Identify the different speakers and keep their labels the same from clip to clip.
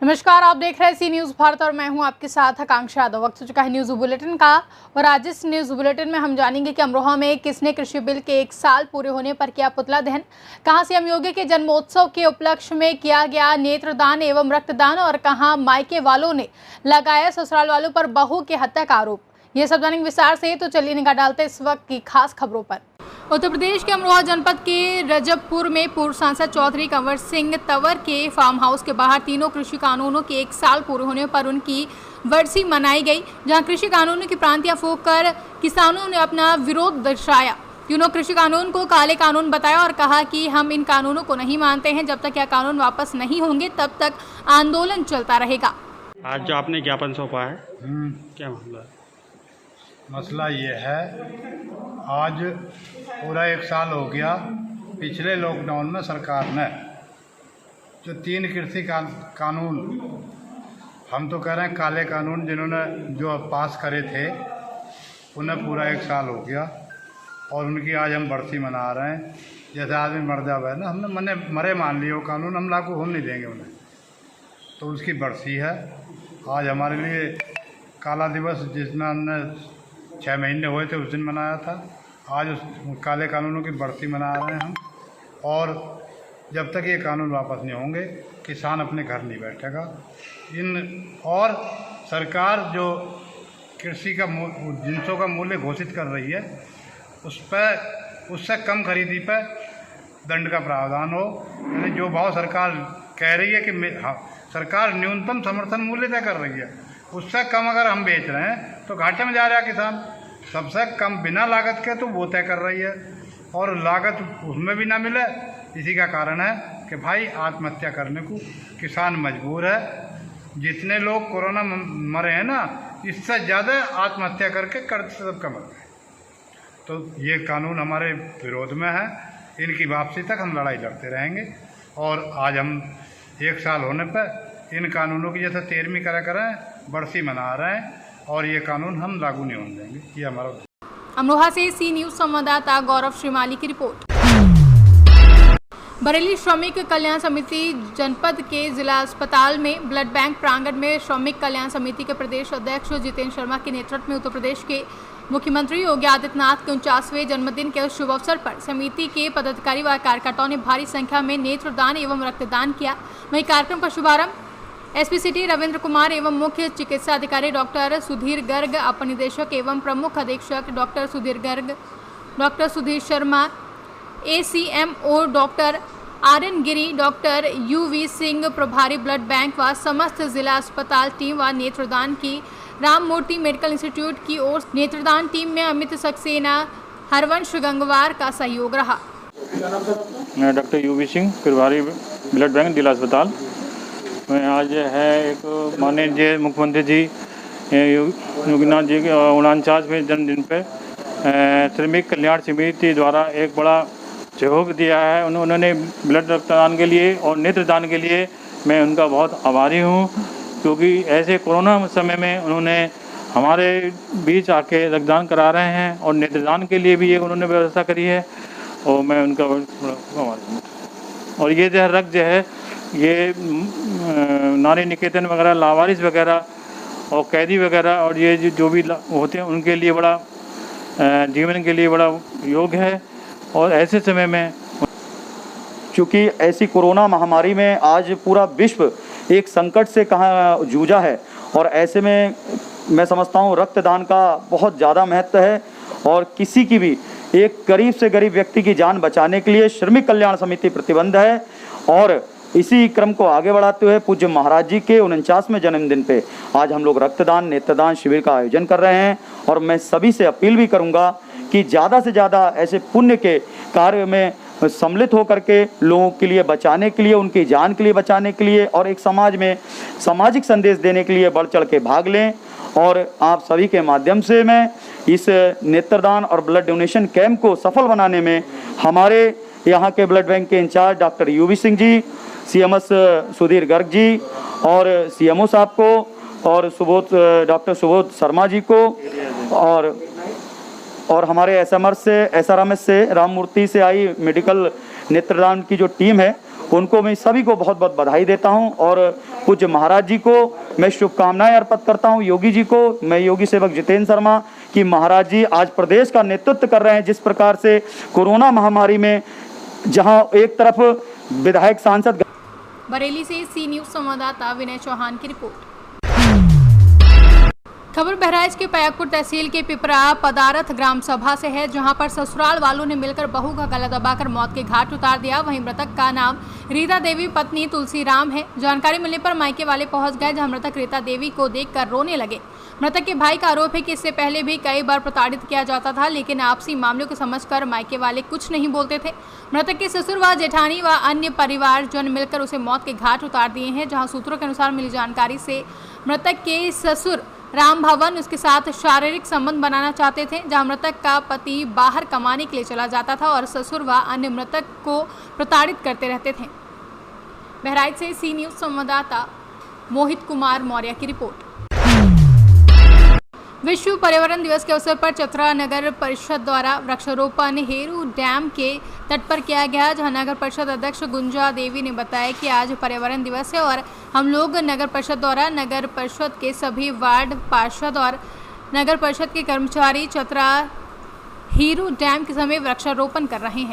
Speaker 1: नमस्कार, आप देख रहे हैं सी न्यूज़ भारत और मैं हूं आपके साथ आकांक्षा यादव। वक्त हो चुका है न्यूज़ बुलेटिन का और आज इस न्यूज़ बुलेटिन में हम जानेंगे कि अमरोहा में किसने कृषि बिल के 1 साल पूरे होने पर किया पुतला दहन, कहां सीएम योगी के जन्मोत्सव के उपलक्ष्य में किया गया नेत्रदान एवं रक्तदान और कहां मायके वालों ने लगाया ससुराल वालों पर बहू की हत्या का आरोप। ये सब जानेंगे विस्तार से, तो चलिए निगाह डालते इस वक्त की खास खबरों पर। उत्तर प्रदेश के अमरोहा जनपद के रजबपुर में पूर्व सांसद चौधरी कंवर सिंह तंवर के फार्म हाउस के बाहर तीनों कृषि कानूनों के 1 साल पूरे होने पर उनकी वर्सी मनाई गई, जहां कृषि कानूनों की प्रांतियां फूंककर किसानों ने अपना विरोध दर्शाया। तीनों कृषि कानून को काले कानून बताया और कहा कि हम इन कानूनों को नहीं मानते हैं। जब तक यह कानून वापस नहीं होंगे तब तक आंदोलन चलता रहेगा।
Speaker 2: आज जो आपने ज्ञापन सौंपा है, क्या मामला है?
Speaker 3: मसला ये है, आज पूरा 1 साल हो गया। पिछले लॉकडाउन में सरकार ने जो 3 कृषि कानून, हम तो कह रहे हैं काले कानून, जिन्होंने जो पास करे थे, उन्हें पूरा 1 साल हो गया और उनकी आज हम बरसी मना रहे हैं। जैसे आदमी मर जावे है ना, हमने मरे मान लिए, वो कानून हम लागू होने नहीं देंगे उन्हें, तो उसकी बरसी है। आज हमारे लिए काला दिवस, जिसमें हमने 6 महीने हुए थे उस दिन मनाया था, आज उस काले कानूनों की बरसी मना रहे हैं हम। और जब तक ये कानून वापस नहीं होंगे, किसान अपने घर नहीं बैठेगा। और सरकार जो कृषि का जिनसों का मूल्य घोषित कर रही है, उस पर उससे कम खरीदी पर दंड का प्रावधान हो। यानी जो भाव सरकार कह रही है कि सरकार न्यूनतम समर्थन मूल्य तय कर रही है, उससे कम अगर हम बेच रहे हैं तो घाटे में जा रहा है किसान। सबसे कम बिना लागत के तो वो तय कर रही है और लागत उसमें भी ना मिले। इसी का कारण है कि भाई आत्महत्या करने को किसान मजबूर है। जितने लोग कोरोना मरे हैं ना, इससे ज़्यादा आत्महत्या करके कर्ज से सब कम गए। तो ये कानून हमारे विरोध में है, इनकी वापसी तक हम लड़ाई लड़ते रहेंगे। और आज हम 1 साल होने पर इन कानूनों की जैसे 13वीं करें बरसी मना रहे हैं और ये कानून हम लागू नहीं होने देंगे। ये हमारा।
Speaker 1: अमरोहा से सी न्यूज़ संवाददाता गौरव श्रीमाली की रिपोर्ट। बरेली श्रमिक कल्याण समिति जनपद के जिला अस्पताल में ब्लड बैंक प्रांगण में श्रमिक कल्याण समिति के प्रदेश अध्यक्ष जितेंद्र शर्मा के नेतृत्व में उत्तर प्रदेश के मुख्यमंत्री योगी आदित्यनाथ के 49वें जन्मदिन के शुभ अवसर पर समिति के पदाधिकारी व कार्यकर्ताओं ने भारी संख्या में नेत्रदान एवं रक्तदान किया। वहीं कार्यक्रम का शुभारंभ एसपी सिटी रविंद्र कुमार एवं मुख्य चिकित्सा अधिकारी डॉक्टर सुधीर गर्ग, अपर निदेशक एवं प्रमुख अधीक्षक doctor Sudhir Garg, doctor Sudhir Sharma, ACMO doctor RN गिरी, डॉक्टर UV सिंह, प्रभारी ब्लड बैंक व समस्त जिला अस्पताल टीम व नेत्रदान की राम मूर्ति मेडिकल इंस्टीट्यूट की ओर नेत्रदान टीम में अमित सक्सेना, हरवंश गंगवार का सहयोग रहा।
Speaker 4: मैं डॉक्टर UV सिंह, प्रभारी ब्लड बैंक जिला अस्पताल। मैं आज है एक माननीय मुख्यमंत्री जी योगीनाथ जी के 49वें जन्मदिन पर श्रमिक कल्याण समिति द्वारा एक बड़ा सहयोग दिया है। उन्होंने ब्लड रक्तदान के लिए और नेत्रदान के लिए मैं उनका बहुत आभारी हूँ, क्योंकि ऐसे कोरोना समय में उन्होंने हमारे बीच आके रक्तदान करा रहे हैं और नेत्रदान के लिए भी ये उन्होंने व्यवस्था करी है और मैं उनका आभारी हूँ। और ये जो रक्त जो है, ये नारी निकेतन वगैरह, लावारिस वगैरह और कैदी वगैरह और ये जो भी होते हैं उनके लिए बड़ा जीवन के लिए बड़ा योग है। और ऐसे समय में
Speaker 5: चूँकि ऐसी कोरोना महामारी में आज पूरा विश्व एक संकट से कहाँ जूझा है, और ऐसे में मैं समझता हूँ रक्तदान का बहुत ज़्यादा महत्व है। और किसी की भी एक गरीब से गरीब व्यक्ति की जान बचाने के लिए श्रमिक कल्याण समिति प्रतिबद्ध है। और इसी क्रम को आगे बढ़ाते हुए पूज्य महाराज जी के 49वें जन्मदिन पे आज हम लोग रक्तदान नेत्रदान शिविर का आयोजन कर रहे हैं। और मैं सभी से अपील भी करूंगा कि ज़्यादा से ज़्यादा ऐसे पुण्य के कार्य में सम्मिलित होकर के लोगों के लिए बचाने के लिए, उनकी जान के लिए बचाने के लिए और एक समाज में सामाजिक संदेश देने के लिए बढ़ चढ़ के भाग लें। और आप सभी के माध्यम से मैं इस नेत्रदान और ब्लड डोनेशन कैंप को सफल बनाने में हमारे यहाँ के ब्लड बैंक के in charge doctor UV Singh ji, CMS Sudhir Garg ji और CMO साहब को और डॉक्टर सुबोध शर्मा जी को और हमारे SRMS से राम मूर्ति से आई मेडिकल नेत्रदान की जो टीम है उनको मैं सभी को बहुत बहुत बधाई देता हूं और पूज्य महाराज जी को मैं शुभकामनाएं अर्पित करता हूं। योगी जी को, मैं योगी सेवक जितेंद्र शर्मा कि महाराज जी आज प्रदेश का नेतृत्व कर रहे हैं। जिस प्रकार से कोरोना महामारी में जहां एक तरफ विधायक सांसद।
Speaker 1: बरेली से सी न्यूज संवाददाता विनय चौहान की रिपोर्ट। खबर बहराइच के पयागपुर तहसील के पिपरा पदारथ ग्राम सभा से है, जहां पर ससुराल वालों ने मिलकर बहू का गला दबाकर मौत के घाट उतार दिया। वहीं मृतक का नाम रीता देवी पत्नी तुलसीराम है। जानकारी मिलने पर मायके वाले पहुंच गए, जहां मृतक रीता देवी को देखकर रोने लगे। मृतक के भाई का आरोप है कि इससे पहले भी कई बार प्रताड़ित किया जाता था, लेकिन आपसी मामलों को समझकर मायके वाले कुछ नहीं बोलते थे। मृतक के ससुर व जेठानी व अन्य परिवारजन मिलकर उसे मौत के घाट उतार दिए हैं। जहां सूत्रों के अनुसार मिली जानकारी से मृतक के ससुर राम भवन उसके साथ शारीरिक संबंध बनाना चाहते थे। जहां मृतक का पति बाहर कमाने के लिए चला जाता था और ससुर व अन्य मृतक को प्रताड़ित करते रहते थे। बहराइच से सी न्यूज संवाददाता मोहित कुमार मौर्य की रिपोर्ट। विश्व पर्यावरण दिवस के अवसर पर चतरा नगर परिषद द्वारा वृक्षारोपण हेरू डैम के तट पर किया गया, जहां नगर परिषद अध्यक्ष गुंजा देवी ने बताया कि आज पर्यावरण दिवस है और हम लोग नगर परिषद द्वारा नगर परिषद के सभी वार्ड पार्षद और नगर परिषद के कर्मचारी चतरा हेरू डैम के समय वृक्षारोपण कर रहे हैं।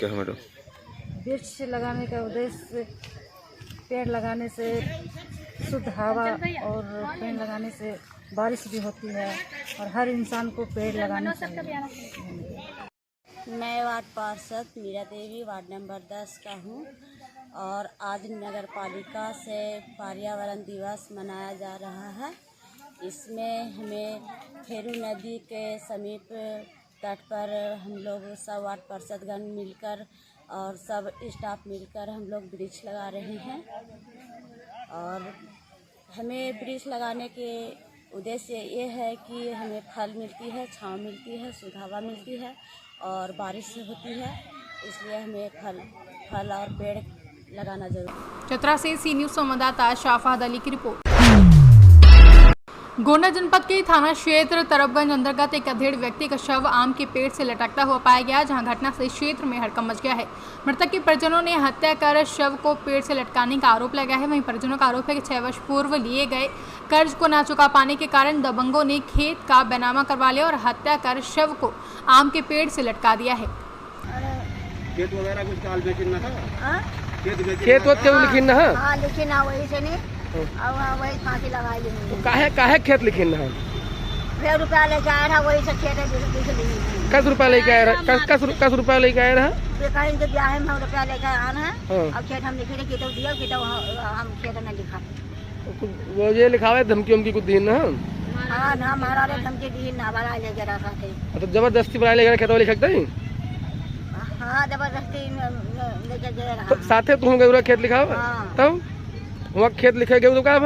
Speaker 6: वृक्ष लगाने का उद्देश्य पेड़ लगाने से शुद्ध हवा और पेड़ लगाने से बारिश भी होती है और हर इंसान को पेड़ लगाना चाहिए।
Speaker 7: मैं वार्ड पार्षद मीरा देवी वार्ड नंबर 10 का हूँ और आज नगर पालिका से पर्यावरण दिवस मनाया जा रहा है। इसमें हमें हेरू नदी के समीप तट पर हम लोग सब वार्ड पार्षदगण मिलकर और सब स्टाफ मिलकर हम लोग वृक्ष लगा रहे हैं और हमें वृक्ष लगाने के उद्देश्य ये है कि हमें फल मिलती है, छांव मिलती है, शुद्ध हवा मिलती है और बारिश होती है, इसलिए हमें फल और पेड़ लगाना जरूरी।
Speaker 1: चतरा से सी न्यूज संवाददाता शाफाद अली की रिपोर्ट। गोंडा जनपद के थाना क्षेत्र तरफगंज अंतर्गत एक अधेड़ व्यक्ति का शव आम के पेड़ से लटकता हुआ पाया गया, जहां घटना से क्षेत्र में हड़कंप मच गया है। मृतक के परिजनों ने हत्या कर शव को पेड़ से लटकाने का आरोप लगाया है। वहीं परिजनों का आरोप है कि 6 वर्ष पूर्व लिए गए कर्ज को ना चुका पाने के कारण दबंगों ने खेत का बैनामा करवा लिया और हत्या कर शव को आम के पेड़ से लटका दिया है।
Speaker 8: खेत वगैरह कुछ काल में कितना था?
Speaker 9: खेत वत क्यों लिखिन ना?
Speaker 6: हाँ लेकिन वही से नहीं अब वही फांसी लगाई है।
Speaker 9: काहे खेत लिखिन ना?
Speaker 6: फिर रुपया लेके आया था, वही से खेत
Speaker 9: कस रुपया लेके आया रहा? कस रुपया लेके आया रहा?
Speaker 6: कहीं के ब्याह में हम रुपया लेके आना है। अब खेत हम लिखे थे, खेत दिया, खेत हम खेत में लिखा
Speaker 9: वो ये लिखावे धमकी उमकी कुछ दिन ना?
Speaker 6: हाँ ना हमारा धमकी दी ना बड़ा लेके रखा थे।
Speaker 9: तो जबरदस्ती बना लेकर खेत लिख सकते हैं?
Speaker 6: हाँ जबरदस्ती लेके दे रहा।
Speaker 9: तो साथे तुम गए खेत लिखा तब वहाँ खेत लिखे गए तो क्या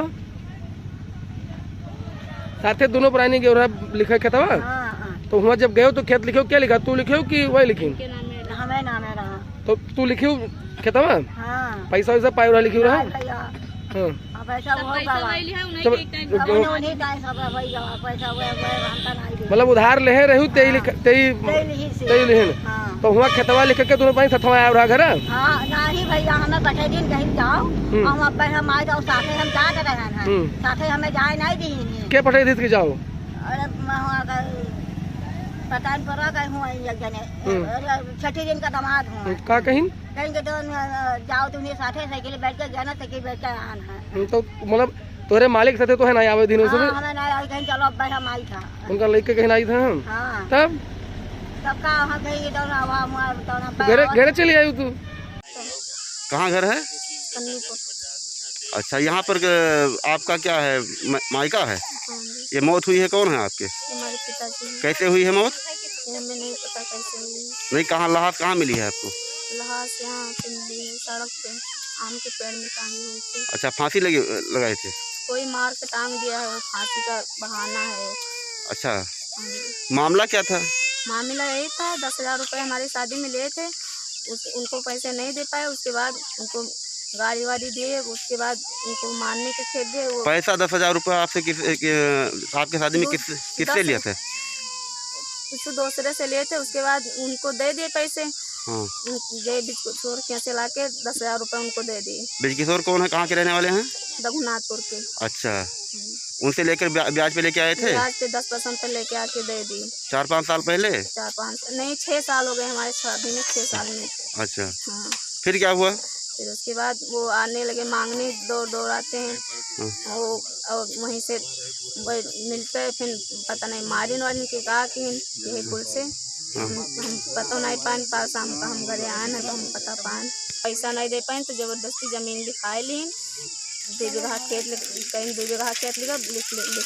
Speaker 9: साथे दोनों प्राणी के लिखा खेत हुआ? तो वहाँ जब गए तो खेत लिखे क्या लिखा? तू लिखे कि वही लिखी?
Speaker 6: हमें नाम है रहा।
Speaker 9: तो तू लिखी खेत हुआ?
Speaker 6: हाँ।
Speaker 9: पैसा वैसा पाई रहा लिखी रहा? मतलब उधार ले रहू तो हुआ खेतवा लिख के दोनों पानी सथवा आया रहा घर?
Speaker 6: हाँ नहीं भैया, हमें बैठे दिन कहीं जाओ हम अब हम आए जाओ साथे हम जा रहे हैं, साथे हमें जाए नहीं दी
Speaker 9: के पटे दी जाओ?
Speaker 6: अरे पता नहीं पड़ा कहीं हूँ एक जने 6 दिन का दामाद हूँ।
Speaker 9: का कहीं
Speaker 6: के तो जाओ तुम्हें साथे साइकिल बैठ के जाना, साइकिल बैठ के आना है।
Speaker 9: तो मतलब तोरे मालिक साथे तो है ना आवे दिनों से?
Speaker 6: हमें नहीं आई, कहीं चलो अब हम आई था
Speaker 9: उनका लेके कहीं आई था।
Speaker 6: हाँ
Speaker 9: तब
Speaker 6: सबका वहाँ कहीं
Speaker 9: घर चली आई तू?
Speaker 8: कहाँ घर है? अच्छा, यहाँ पर आपका क्या है, मायका है? ये मौत हुई है, कौन है आपके?
Speaker 7: हमारे पिताजी।
Speaker 8: कैसे हुई है मौत?
Speaker 7: हमें नहीं पता कैसे हुई है।
Speaker 8: नहीं, कहाँ लाश कहाँ मिली है आपको?
Speaker 7: लाश यहाँ पे मिली है, सड़क पे आम के पेड़ में टांगी हुई थी।
Speaker 8: अच्छा, फांसी लगाए थे?
Speaker 7: कोई मार के टांग दिया है, वो फांसी का बहाना है।
Speaker 8: अच्छा, मामला क्या था?
Speaker 7: मामला यही था, 10,000 रुपये हमारी शादी में लिए थे, उनको पैसे नहीं दे पाए। उसके बाद उनको गाड़ी वाड़ी दिए, उसके बाद उनको मारने के खेत दिए। वो
Speaker 8: पैसा 10,000 रुपये आपसे आपके शादी में किससे लिया था?
Speaker 7: किसी दूसरे से लिए थे। उसके बाद उनको दे दिए पैसे,
Speaker 8: हाँ।
Speaker 6: गए बीज किशोर के यहाँ से ला के 10,000 रुपये उनको दे दिए।
Speaker 8: ब्रिज किशोर कौन है, कहाँ के रहने वाले हैं?
Speaker 6: रघुनाथपुर के।
Speaker 8: अच्छा, उनसे लेकर ब्याज पे लेके आए थे?
Speaker 6: ब्याज पे 10% पे लेके आके दे दी।
Speaker 8: 4-5 साल पहले?
Speaker 6: 4-5 नहीं 6 साल हो गए हमारे शादी में, 6 साल में।
Speaker 8: अच्छा,
Speaker 6: हाँ।
Speaker 8: फिर क्या हुआ?
Speaker 6: फिर उसके बाद वो आने लगे मांगने, दौड़ आते हैं। वो और वहीं से मिलते हैं, फिर पता नहीं मारिन वारिन के कहा कि यही पुल से हम पता नहीं पान पास हम घरे आए ना, तो हम पता पान पैसा नहीं दे पाए तो जबरदस्ती जमीन दिखाए ली। 2 बीघा खेत कहीं 2 बीघा खेत लिख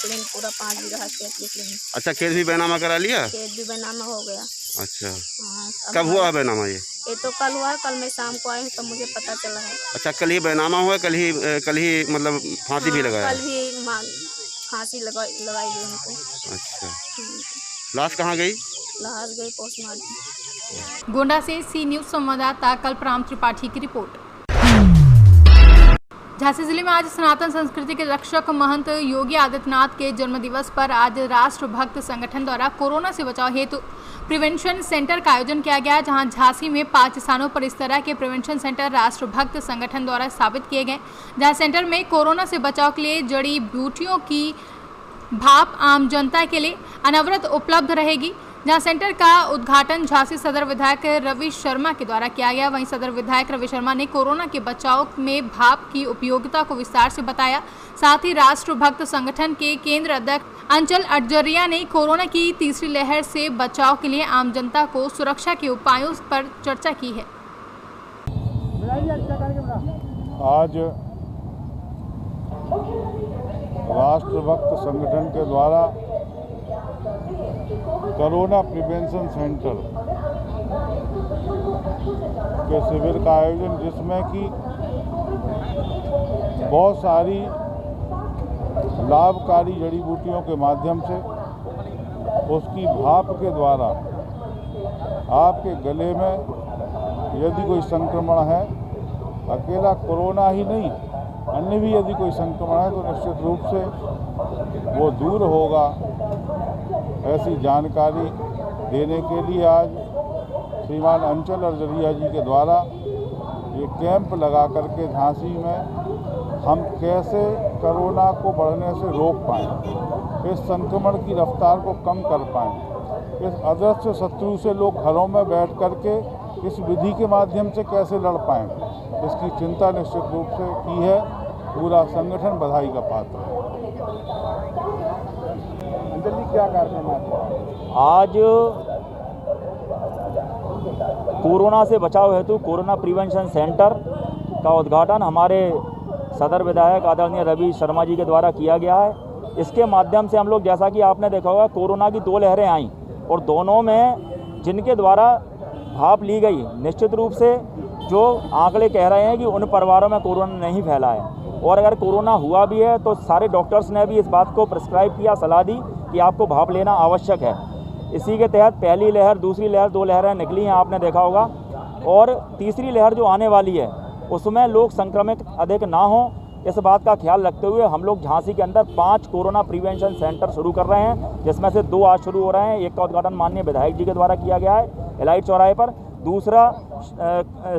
Speaker 6: लें, पूरा 5 बीघा खेत लिख लें।
Speaker 8: अच्छा, खेत भी बैनामा करा लिया?
Speaker 6: खेत भी बैनामा हो गया।
Speaker 8: अच्छा,
Speaker 6: हाँ।
Speaker 8: कब हुआ बैनामा? ये
Speaker 6: तो कल हुआ है, कल मैं शाम को आई हूँ तब मुझे पता चला है।
Speaker 8: अच्छा, कल ही बैनामा हुआ? कल ही मतलब फांसी भी लगाया?
Speaker 6: कल भी फांसी लगाई गई उनको।
Speaker 8: अच्छा, लाश कहाँ गई?
Speaker 6: लाश गई पोस्टमार्टम।
Speaker 1: गोंडा से सी न्यूज संवाददाता कल्पराम त्रिपाठी की रिपोर्ट। झांसी जिले में आज सनातन संस्कृति के रक्षक महंत योगी आदित्यनाथ के जन्मदिवस पर आज राष्ट्रभक्त संगठन द्वारा कोरोना से बचाव हेतु प्रिवेंशन सेंटर का आयोजन किया गया, जहां झांसी में 5 स्थानों पर इस तरह के प्रिवेंशन सेंटर राष्ट्रभक्त संगठन द्वारा स्थापित किए गए, जहां सेंटर में कोरोना से बचाव के लिए जड़ी बूटियों की भाप आम जनता के लिए अनवरत उपलब्ध रहेगी। जहां सेंटर का उद्घाटन झांसी सदर विधायक रवि शर्मा के द्वारा किया गया। वहीं सदर विधायक रवि शर्मा ने कोरोना के बचाव में भाप की उपयोगिता को विस्तार से बताया। साथ ही राष्ट्रभक्त संगठन के केंद्र अध्यक्ष अंचल अटजरिया ने कोरोना की तीसरी लहर से बचाव के लिए आम जनता को सुरक्षा के उपायों पर चर्चा की है।
Speaker 10: आज राष्ट्रभक्त संगठन के द्वारा कोरोना प्रिवेंशन सेंटर के शिविर का आयोजन, जिसमें कि बहुत सारी लाभकारी जड़ी बूटियों के माध्यम से उसकी भाप के द्वारा आपके गले में यदि कोई संक्रमण है, अकेला कोरोना ही नहीं अन्य भी यदि कोई संक्रमण है तो निश्चित रूप से वो दूर होगा। ऐसी जानकारी देने के लिए आज श्रीमान अंचल अटजरिया जी के द्वारा ये कैंप लगा करके झांसी में हम कैसे कोरोना को बढ़ने से रोक पाएँ, इस संक्रमण की रफ्तार को कम कर पाएँ, इस अदृश्य शत्रु से लोग घरों में बैठ करके इस विधि के माध्यम से कैसे लड़ पाएँ, इसकी चिंता निश्चित रूप से की है। पूरा संगठन बधाई का पात्र है। क्या कार्यक्रम
Speaker 5: आज कोरोना से बचाव हेतु कोरोना प्रिवेंशन सेंटर का उद्घाटन हमारे सदर विधायक आदरणीय रवि शर्मा जी के द्वारा किया गया है। इसके माध्यम से हम लोग, जैसा कि आपने देखा होगा, कोरोना की 2 लहरें आईं और दोनों में जिनके द्वारा भाप ली गई, निश्चित रूप से जो आंकड़े कह रहे हैं कि उन परिवारों में कोरोना नहीं फैला है, और अगर कोरोना हुआ भी है तो सारे डॉक्टर्स ने भी इस बात को प्रिस्क्राइब किया, सलाह दी कि आपको भाप लेना आवश्यक है। इसी के तहत पहली लहर, दूसरी लहर, 2 लहरें निकली हैं, आपने देखा होगा, और तीसरी लहर जो आने वाली है उसमें लोग संक्रमित अधिक ना हों, इस बात का ख्याल रखते हुए हम लोग झांसी के अंदर 5 कोरोना प्रिवेंशन सेंटर शुरू कर रहे हैं, जिसमें से 2 आज शुरू हो रहे हैं। एक का उद्घाटन माननीय विधायक जी के द्वारा किया गया है एलाइट चौराहे पर, दूसरा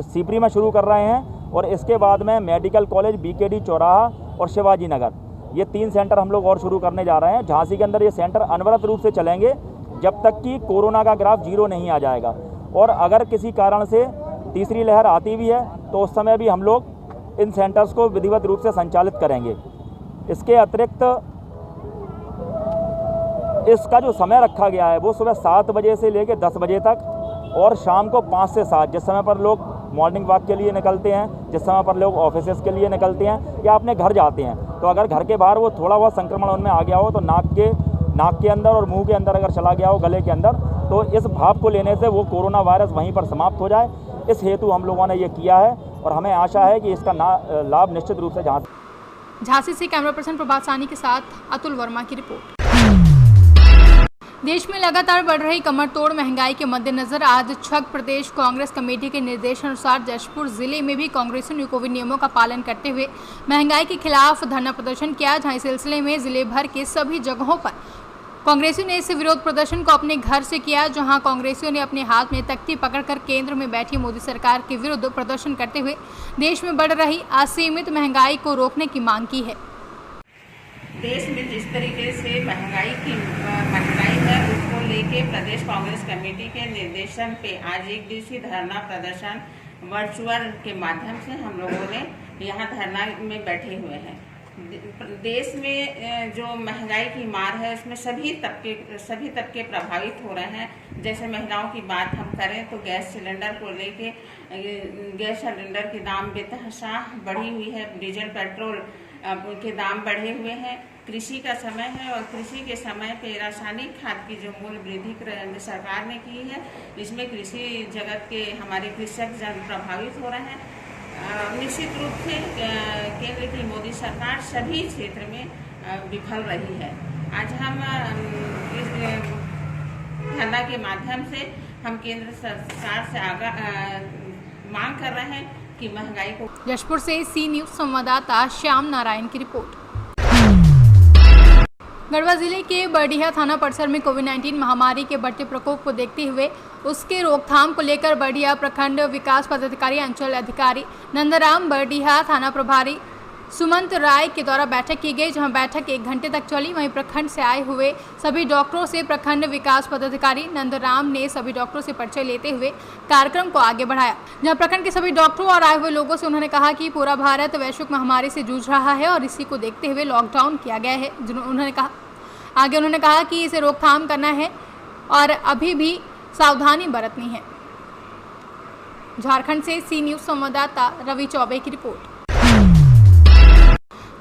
Speaker 5: सीपरी में शुरू कर रहे हैं, और इसके बाद में मेडिकल कॉलेज, बीकेडी चौराहा और शिवाजी नगर, ये 3 सेंटर हम लोग और शुरू करने जा रहे हैं। झांसी के अंदर ये सेंटर अनवरत रूप से चलेंगे जब तक कि कोरोना का ग्राफ 0 नहीं आ जाएगा, और अगर किसी कारण से तीसरी लहर आती भी है तो उस समय भी हम लोग इन सेंटर्स को विधिवत रूप से संचालित करेंगे। इसके अतिरिक्त इसका जो समय रखा गया है वो सुबह 7 बजे से लेकर 10 बजे तक, और शाम को 5 से 7, जिस समय पर लोग मॉर्निंग वॉक के लिए निकलते हैं, जिस समय पर लोग ऑफिसेस के लिए निकलते हैं या अपने घर जाते हैं, तो अगर घर के बाहर वो थोड़ा बहुत संक्रमण उनमें आ गया हो तो नाक के अंदर और मुंह के अंदर अगर चला गया हो, गले के अंदर, तो इस भाप को लेने से वो कोरोना वायरस वहीं पर समाप्त हो जाए। इस हेतु हम लोगों ने ये किया है और हमें आशा है कि इसका लाभ निश्चित रूप से
Speaker 1: झांसी से कैमरा पर्सन प्रभात सानी के साथ अतुल वर्मा की रिपोर्ट। देश में लगातार बढ़ रही कमर तोड़ महंगाई के मद्देनजर आज छग प्रदेश कांग्रेस कमेटी के निर्देशानुसार जशपुर जिले में भी कांग्रेसियों ने कोविड नियमों का पालन करते हुए महंगाई के खिलाफ धरना प्रदर्शन किया, जहां इस सिलसिले में जिले भर के सभी जगहों पर कांग्रेसियों ने इस विरोध प्रदर्शन को अपने घर से किया, जहां कांग्रेसियों ने अपने हाथ में तख्ती पकड़कर केंद्र में बैठी मोदी सरकार के विरुद्ध प्रदर्शन करते हुए देश में बढ़ रही असीमित महंगाई को रोकने की मांग की है।
Speaker 11: देश में जिस तरीके से महंगाई है उसको लेके प्रदेश कांग्रेस कमेटी के निर्देशन पे आज एक दिवसीय धरना प्रदर्शन वर्चुअल के माध्यम से हम लोगों ने यहाँ धरना में बैठे हुए हैं। देश में जो महंगाई की मार है उसमें सभी तबके प्रभावित हो रहे हैं। जैसे महिलाओं की बात हम करें तो गैस सिलेंडर को लेके गैस सिलेंडर के दाम बेतहाशा बढ़ी हुई है, डीजल पेट्रोल के दाम बढ़े हुए हैं। कृषि का समय है और कृषि के समय पे रासायनिक खाद की जो मूल्य वृद्धि सरकार ने की है, इसमें कृषि जगत के हमारे कृषक जन प्रभावित हो रहे हैं। निश्चित रूप से केंद्र की मोदी सरकार सभी क्षेत्र में विफल रही है। आज हम इस धरना के माध्यम से हम केंद्र सरकार से मांग कर रहे हैं कि महंगाई को।
Speaker 1: यशपुर से सी न्यूज संवाददाता श्याम नारायण की रिपोर्ट। गढ़वा जिले के बरडीहा थाना परिसर में कोविड-19 महामारी के बढ़ते प्रकोप को देखते हुए उसके रोकथाम को लेकर बरडीहा प्रखंड विकास पदाधिकारी अंचल अधिकारी नंदराम, बरडीहा थाना प्रभारी सुमंत राय के द्वारा बैठक की गई, जहां बैठक 1 घंटे तक चली। वहीं प्रखंड से आए हुए सभी डॉक्टरों से प्रखंड विकास पदाधिकारी नंदराम ने सभी डॉक्टरों से परिचय लेते हुए कार्यक्रम को आगे बढ़ाया, जहां प्रखंड के सभी डॉक्टरों और आए हुए लोगों से उन्होंने कहा कि पूरा भारत वैश्विक महामारी से जूझ रहा है और इसी को देखते हुए लॉकडाउन किया गया है। उन्होंने कहा कि इसे रोकथाम करना है और अभी भी सावधानी बरतनी है। झारखंड से सी न्यूज संवाददाता रवि चौबे की रिपोर्ट।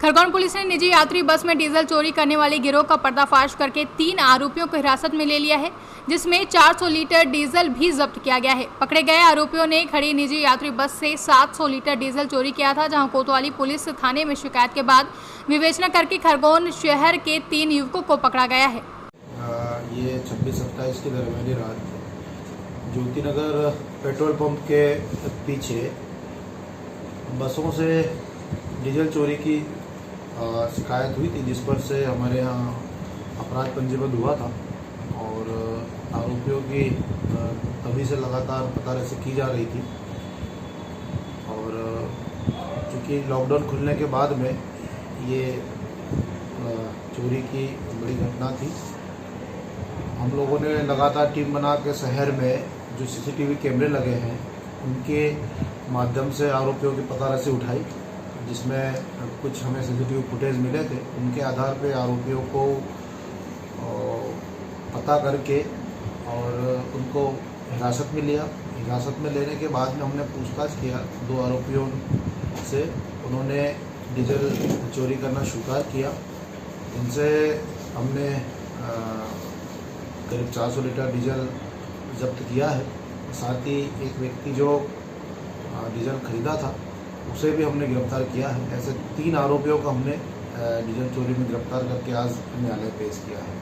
Speaker 1: खरगोन पुलिस ने निजी यात्री बस में डीजल चोरी करने वाले गिरोह का पर्दाफाश करके 3 आरोपियों को हिरासत में ले लिया है, जिसमें 400 लीटर डीजल भी जब्त किया गया है। पकड़े गए आरोपियों ने खड़ी निजी यात्री बस से 700 लीटर डीजल चोरी किया था, जहां कोतवाली पुलिस थाने में शिकायत के बाद विवेचना करके खरगोन शहर के 3 युवकों को पकड़ा गया है।
Speaker 12: ये 26-27 की दरमियानी रात ज्योति नगर पेट्रोल पंप के पीछे बसों से डीजल चोरी की शिकायत हुई थी, जिस पर से हमारे यहाँ अपराध पंजीबद्ध हुआ था और आरोपियों की तभी से लगातार पता रसी की जा रही थी। और चूँकि लॉकडाउन खुलने के बाद में ये चोरी की बड़ी घटना थी, हम लोगों ने लगातार टीम बना के शहर में जो सीसीटीवी कैमरे लगे हैं उनके माध्यम से आरोपियों की पता रसी उठाई, जिसमें कुछ हमें सीसीटीवी फुटेज मिले थे। उनके आधार पे आरोपियों को पता करके और उनको हिरासत में लिया। हिरासत में लेने के बाद में हमने पूछताछ किया 2 आरोपियों से। उन्होंने डीजल चोरी करना स्वीकार किया। इनसे हमने करीब 400 लीटर डीजल जब्त किया है। साथ ही एक व्यक्ति जो डीजल खरीदा था उसे भी हमने गिरफ्तार किया है। ऐसे 3 आरोपियों को हमने डीजल चोरी में गिरफ्तार करके आज न्यायालय पेश किया है।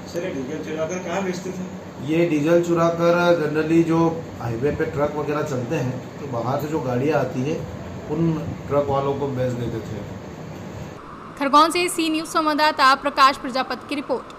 Speaker 13: सर, ये डीजल चुराकर कहाँ बेचते थे?
Speaker 12: ये डीजल चुराकर जनरली जो हाईवे पे ट्रक वगैरह चलते हैं तो बाहर से जो गाड़ियाँ आती है उन ट्रक वालों को बेच देते थे।
Speaker 1: खरगोन से सी न्यूज संवाददाता प्रकाश प्रजापति की रिपोर्ट।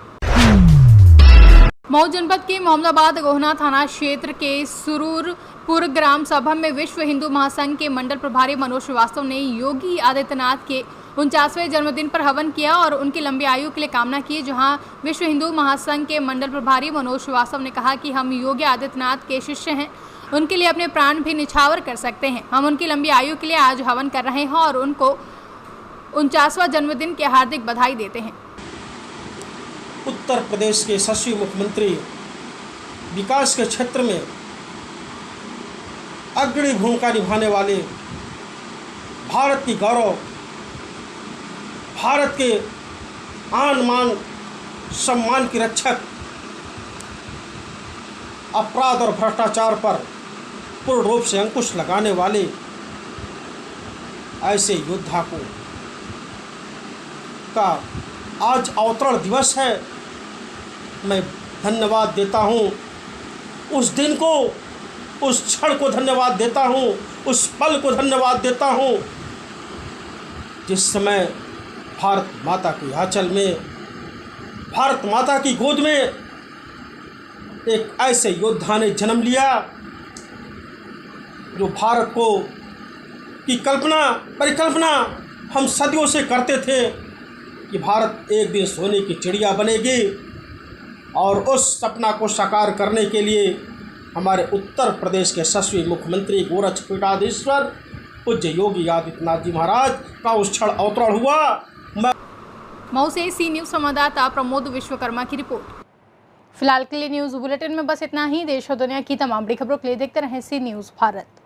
Speaker 1: मऊ जनपद के मोहम्मदाबाद गोहना थाना क्षेत्र के सुरूरपुर ग्राम सभा में विश्व हिंदू महासंघ के मंडल प्रभारी मनोज श्रीवास्तव ने योगी आदित्यनाथ के 49वें जन्मदिन पर हवन किया और उनकी लंबी आयु के लिए कामना की। जहां विश्व हिंदू महासंघ के मंडल प्रभारी मनोज श्रीवास्तव ने कहा कि हम योगी आदित्यनाथ के शिष्य हैं, उनके लिए अपने प्राण भी निछावर कर सकते हैं। हम उनकी लंबी आयु के लिए आज हवन कर रहे हैं और उनको 49वां जन्मदिन की हार्दिक बधाई देते हैं।
Speaker 14: उत्तर प्रदेश के यशस्वी मुख्यमंत्री विकास के क्षेत्र में अग्रणी भूमिका निभाने वाले, भारत की गौरव, भारत के आन मान सम्मान की रक्षक, अपराध और भ्रष्टाचार पर पूर्ण रूप से अंकुश लगाने वाले ऐसे योद्धा को का आज अवतरण दिवस है। मैं धन्यवाद देता हूँ उस दिन को, उस क्षण को धन्यवाद देता हूँ, उस पल को धन्यवाद देता हूँ जिस समय भारत माता के आंचल में भारत माता की गोद में एक ऐसे योद्धा ने जन्म लिया जो भारत को की परिकल्पना हम सदियों से करते थे कि भारत एक दिन सोने की चिड़िया बनेगी, और उस सपना को साकार करने के लिए हमारे उत्तर प्रदेश के यशस्वी मुख्यमंत्री गोरक्षपीठाधीश्वर पूज्य योगी आदित्यनाथ जी महाराज का उस क्षण अवतरण हुआ।
Speaker 1: मऊ से सी न्यूज़ संवाददाता प्रमोद विश्वकर्मा की रिपोर्ट। फिलहाल के लिए न्यूज़ बुलेटिन में बस इतना ही। देश और दुनिया की तमाम बड़ी खबरों के लिए देखते रहें सी न्यूज़ भारत।